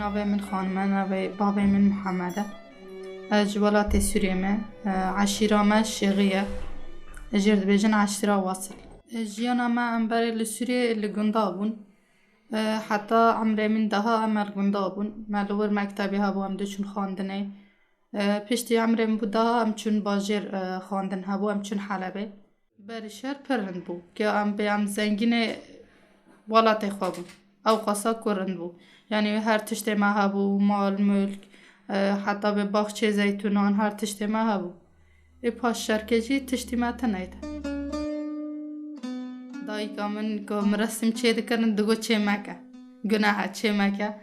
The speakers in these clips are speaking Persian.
ناوی من خانمه ناوی بابی من محمده. اج ولات سوریه ما عشیره ما شیعیه. اجرد بیجن عشیره واصل. جیانا ما امبارح لسوریه لگندابون. حتی عمره من دها امر گندابون. مالور مکتبی ها بو هم دوچون خواندنه. پشتی عمره من بودها هم چون باجر خواندن ها بو هم چون حلبه. برشار پرند بو که ام به ام زنگینه ولات خوابون. او قصا کرند بو. یعنی هر تشت ما هبو مال ملک حتی به باغچه زیتونان هر تشت ما هبو. ای پاش شرکجی تشتی ما تنید. دایی که من که مرسم چه دکرن دگو چه مکه. گناه چه مکه.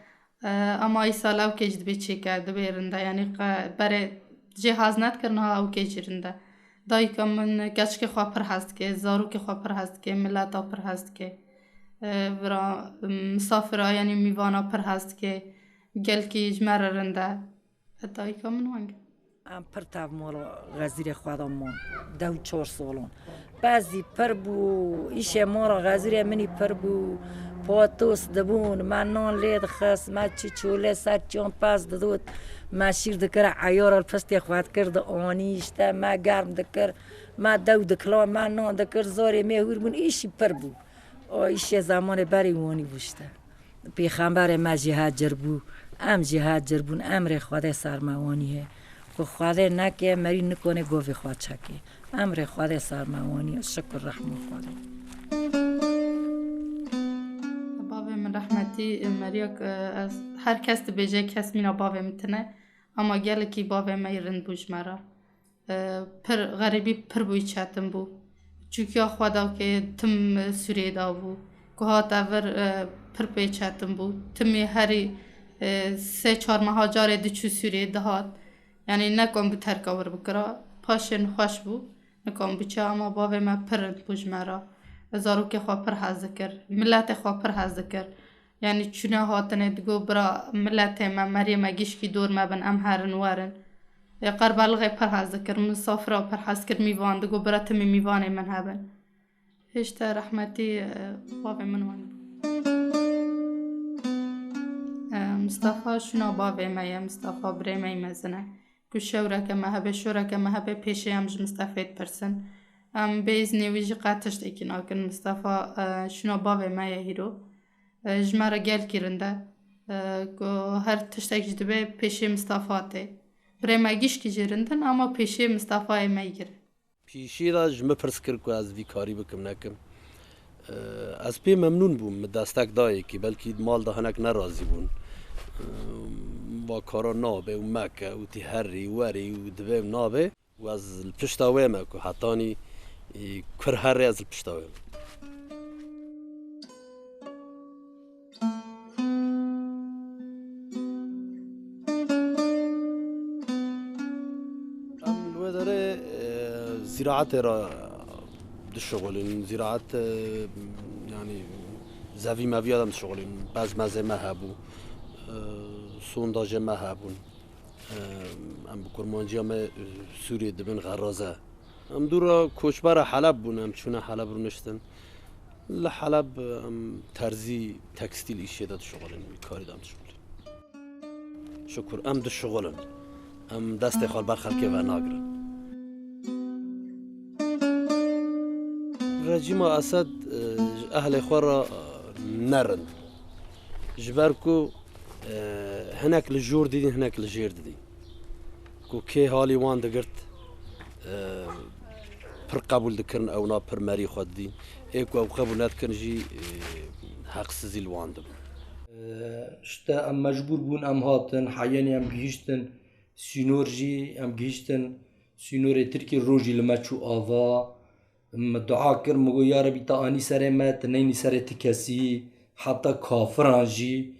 اما ای سال او کجد بی چه کرده بیرنده. یعنی برای جهاز ند کرنه ها او کجرنده. دایی که من گچ که خواه پر هست که زارو که خواه پر هست که ملتا پر هست که برا مسافر یعنی میوانا پر هست که گل کی جمر رنده دایی که من وانگ ام پر تاب مال غزیر خودمان دو 4 سالون بعضی پر بو ایش مال غزیر منی پر بو پاتوس دبون من نان لید خس ما چوله سات جان پاس دود ما شیر دکر عیار الپستی خواهد کرد آنیشته ما گرم دکر ما دو دکلان ما نان دکر زاری مهور بون ایشی پر بو ایش زمان بری وانی بوشته پیغمبر ما جهاد بو ام جهاد بون امر خدا سرموانیه که خدا نکه مری نکنه گوی خود چکه امر خدا سرموانیه شکر رحمت خدا بابا من رحمتی مریک هر کس بیجه کس مینا بابا متنه اما گل کی بابا میرن بوش مرا پر غریبی پر بوی چاتم بو چونکه خدا که تم سوری دا بو که هات اول پر بوی چاتم بو تمی هری 3-4 مهاجر دیچو سوری دهات یعنی نکم بتر کار بکرا پاشن خوش بو نکم بچه اما بابا ما پرند بوش مرا زارو که خواه پر حز کر ملت خواه پر حز کر یعنی چونه هاتنه دگو برا ملت ما مریم گیش کی دور ما بن ام هرن وارن قرب الغی پر حز کر مسافر پر حز کر میوان دگو برا تمی میوان من هبن هشتا رحمتی بابا من وان مصطفى شنو بابا ما مصطفى بريمي مزنه كل شورك ما هبه شورك ما هبه پیشه امج مصطفى پرسن بإذن ويجي قاتش تكين لكن مصطفى شنو بابا ما هيرو جمارة قال كيرنده هر تشتاك جدبه پیشه مصطفى ته بريما گيش كي جيرندن اما پیشه مصطفى ما يگير پیشی را جمع پرس کرد که از وی کاری بکم نکم از پی ممنون بوم دستک دایی که بلکه مال دهنک نرازی بون با کارا نابه و مکه و تی هری وری و دویم نابه و از پشتاوه مکو حتانی کر هری از پشتاوه ام داره زراعت را دشغلین زراعت یعنی زوی موی آدم دشغلین بعض مزه مهبو سونداج مهبون ام کرمانجی هم سوریه دبن غرازه ام دورا کوچبر حلب بونم چون حلب رو نشتن لحلب ترزی تکستیل ایشه داد شغلن کاری دام شغلن شکر ام دو شغلن ام دست خال برخل که و ناگرن رژیم اسد اهل خورا نرند جبرکو هناك لجور دي هناك لجير دي كو كي هالي وان دقرت پر قبول دكرن او نا پر ماري خود دي ايكو او قبول ناتكن جي حق سزي الوان دم شتا ام مجبور بون ام هاتن حياني ام گيشتن سينورجي ام گيشتن سينوري تركي روجي لمچو آوا ام دعا كر مگو يا ربي تا اني سره مت نيني سره تكسي حتى كافران جي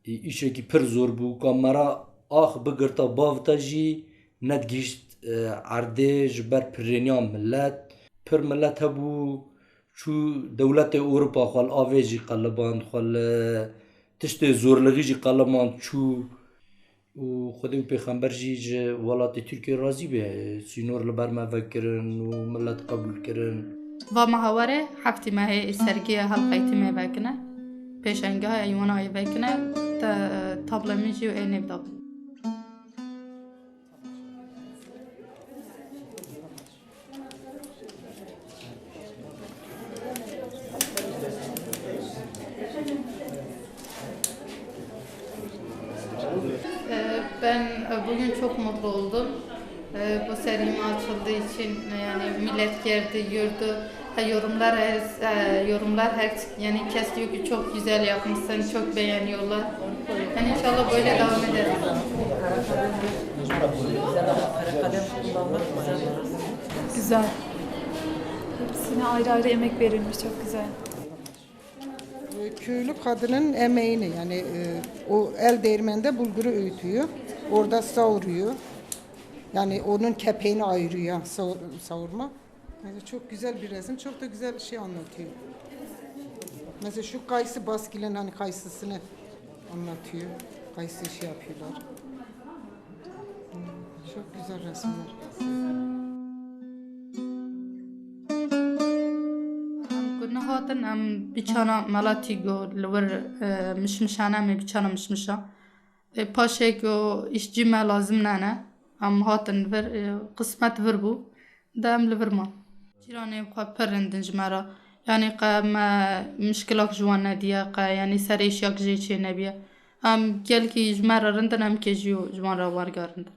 ایشه کی پر زور بو که مرا آخ بگرتا باوتا جی ندگیشت عرده جبر پرینیان ملت پر ملت هبو چو دولت اروپا خوال آوه جی قلبان خوال تشت زورلغی جی قلبان چو و خود و پیغمبر جی ولات ترکیه رازی به سینور لبر ما فکرن و ملت قبول کرن و محاوره هفتی ماه سرگی حلقه تیمه بکنه پیشنگاه ایوان های بکنه تا تابل میجی و اینه بداب Ben bugün çok mutlu oldum. Bu serim açıldığı için yani millet geldi, gördü. Yorumlar her yani kes diyor ki çok güzel yapmışsın, çok beğeniyorlar. Yani inşallah böyle devam ederiz. Güzel. Hepsine ayrı ayrı emek verilmiş, çok güzel. Köylü kadının emeğini yani o el değirmeninde bulguru öğütüyor. Orada savuruyor. Yani onun kepeğini ayırıyor savurma. Yani çok güzel bir resim. Çok da güzel şey anlatıyor. Mesela şu kayısı baskılan hani kayısısını anlatıyor. Kayısı şey yapıyorlar. Çok güzel resimler. كنا هاتن ام بيچانا ملاتي جو لور مشمشانه مي بيچانا مشمشا پاشه جو işçi ما لازم نانه ام هاتن ور قسمت ور بو دام لور ما جيراني بخوا پرندن جمرا يعني قا ما مشكلك جوان نديا قا يعني سريش ياك جيچي نبيا ام گل کی جمرا رندن ام کی جو جوان را وارگارند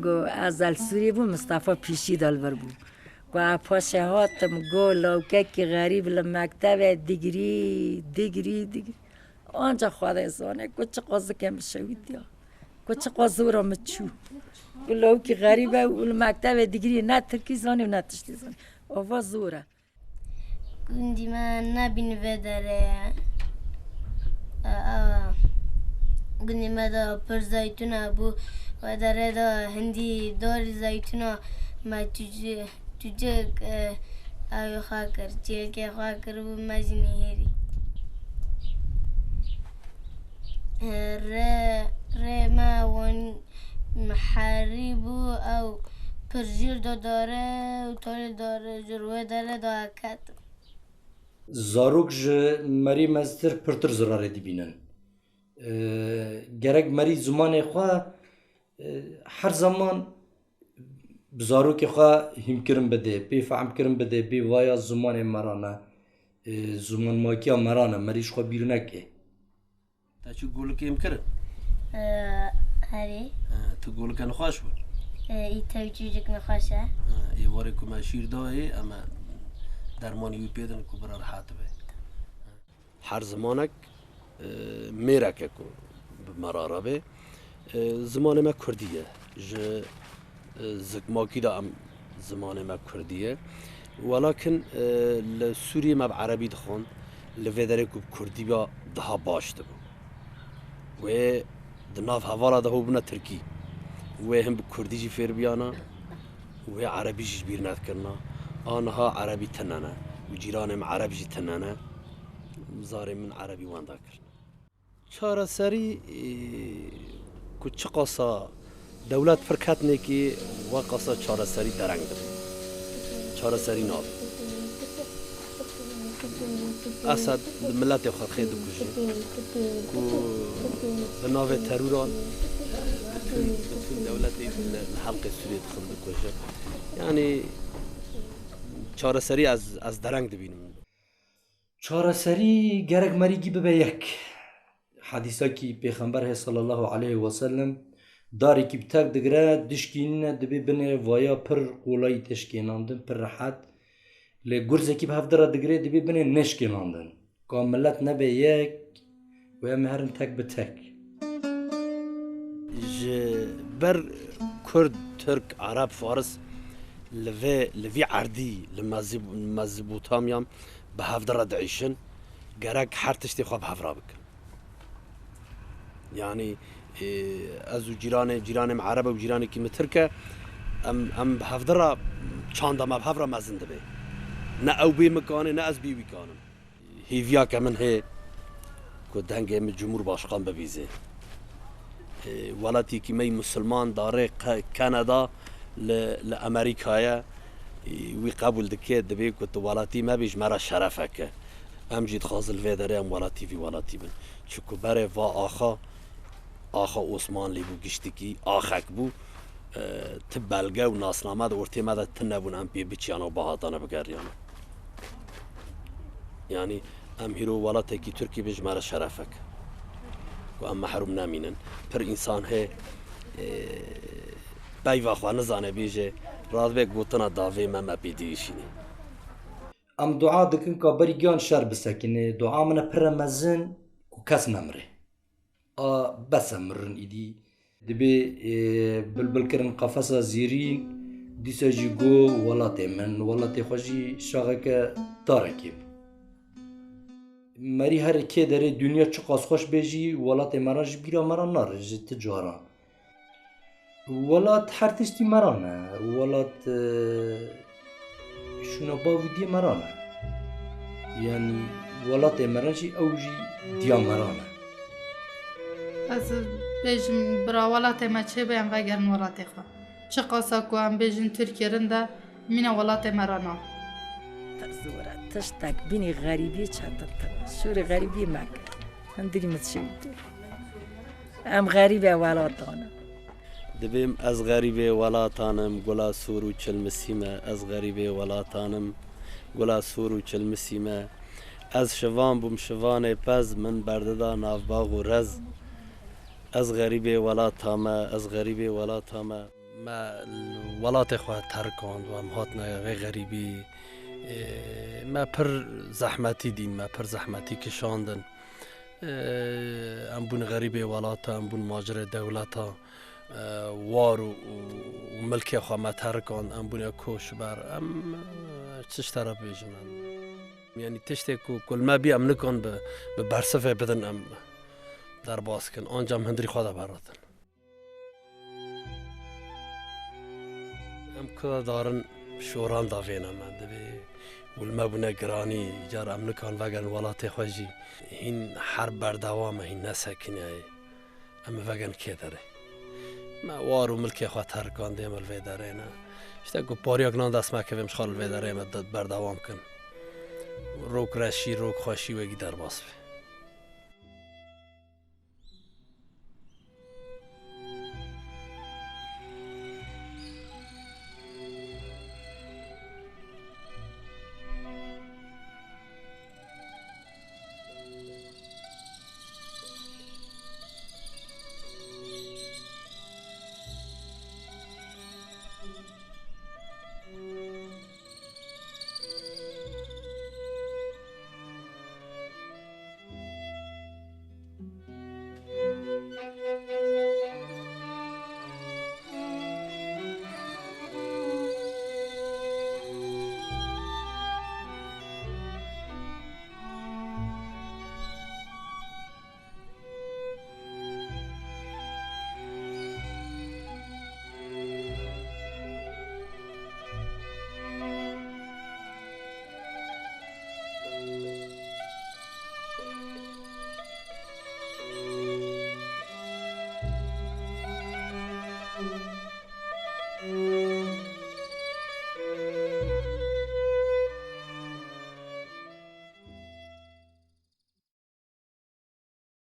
گو ازل سوری بو مصطفی پیشی دالور بو گو پاشه هاتم گو لوکه کی غریب لمکتب دیگری آنجا خواهد ازانه گو چه قازه کم شوید یا گو چه قازه را مچو گو لوکی غریبه و لمکتب دیگری نه ترکی زانی و نه تشتی زانی آوا زوره گوندی من نبین وداره گوندی من دا پر زیتونه بو و داره دا هندی دار زیتونه ما توجه آیو خواه کر چیل که خواه کر بو مجنی هری ره ما وان محری بو او پرجیر داره و طول داره جروه داره دا اکت زاروک جه مری مزتر پرتر زراره دی بینن گرک مری زمان خواه هر زمان بزاروک خواه هم کرم بده بی فهم کرم بده بی وایا زمان مرانه زمان ماکیا مرانه مریش خواه بیرونکه تا چو گولو که هم کرد؟ هری تو گولو که نخواش بود؟ ای توجیجک نخواشه ای واره که ما شیر دایی اما درمانی وی پیدن که برا راحت به هر زمانک میره که بمراره به زمان ما کردیه زکماکی دا ام زمان ما کردیه ولكن لسوريا ما بعربي دخون لفيدري كوب كردي با daha baştı bu ve dnav havala da hobna Türkiye ve hem Kurdi ji fer biyana ve Arabi ji bir nat karna anha Arabi tanana ve ciranem Arabi ji tanana zare min Arabi wanda karna çara sari ku çaqasa devlet firkatne ki ve qasa çara sari darangdır çara sari nav أسد ملت خود خیلی کشی کو به نام تروران بتون دولت حلق سوریه خود کشه یعنی چهار سری از درنگ دبینم چهار سری گرگ مریگی به یک حدیثا کی پیغمبر صلی الله علیه و سلم داری کی بتاک دگره دشکین دبی بنه وایا پر قولای تشکیناندن پر راحت لگرزه کی به هفته دگره دبی بنه نشکیناندن کاملت نبه یک و مهرن تک به تک بر کرد ترک عرب فارس لوی عردی لمزبوطامیام به هفته دعیشن گرگ هر تشتی خواب هفته بکن یعنی از جیرانم عرب و جیرانی که مترکه ام به هفته چند ما به هفته مزنده به نه او بی مکانه نه از بی مکانم هیویا که من هی که دنگه من جمهور باشقان ببیزه ولاتی که می مسلمان داره کانادا لامریکایا وی قبول دکه دبی که تو ولاتی ما بیش مرا شرفه که ام جید خازل وی داره ام ولاتی وی ولاتی بن چکو بره و آخا عثمان لیبو گشتی کی آخک بو تبلگه و ناسنامه دا ارتی مده تنبون ام بی بچیانا و باهاتانه بگریانه یعنی ام هیرو ولاتی کی ترکی بیش مرا شرفه که و ام محروم نمینن پر انسان هی بای واخوا نزانه بیجه راز به گوتنا داوی مم بیدیشینی ام دعا دکن که بری گیان شر بسکنه دعا منه پر مزن و کس نمره بس مرن ایدی دبی بلبل کرن قفصا زیرین دیسا جی گو ولات من ولات خوشی شاقه که تارکی مری هر که داره دنیا چه قاس خوش بیجی ولات مراج بیرا مرا نارج تجاران ولات هر تشتی مرانه ولات شونا باوی دی مرانه یعنی ولات مرانجی اوجی دیا مرانه از بیشم برا ولات ما چه بیم وگرن ولات خوا چه قاسا کو ام بیشن ترکیه رنده مینا ولات مرانا زورا تشتك بيني غريبية شاتت شوري غريبية معك هندري متشويتو ام غريبة ولاتانا دبیم از غریبه ولاتانم گلا سورو چلمسیمه از غریبه ولاتانم گلا سورو چلمسیمه از شوان بوم شوان پز من برددا نافباغ و رز از غریبه ولاتامه از غریبه ولاتامه ما ولات خواه ترکاند و هم هاتنا غی غریبی ما پر زحمتی دین ما پر زحمتی کشاندن ام بون غریبه ولاتا ام بون ماجر دولتا وار و ملکی خواه ما ترکاند ام بون کوش بر ام چش طرف بیجم یعنی تشتی که کل ما بی ام نکن به برصفه بدن ام در باز کن آنجا هم هندری خواهد براتن ام کدا دارن شوران داوینا من دبی ولما بنا گرانی جار ام نکن وگرن ولات خوشی این حرب بردوامه این نسکنه ام وگرن که داره ما وارو ملکی خواه ترکان دیم الوی داره نه اشتا گو پاریاک نان دست مکویم شخال الوی داره مدد بردوام کن روک رشی روک خوشی وگی در باس بی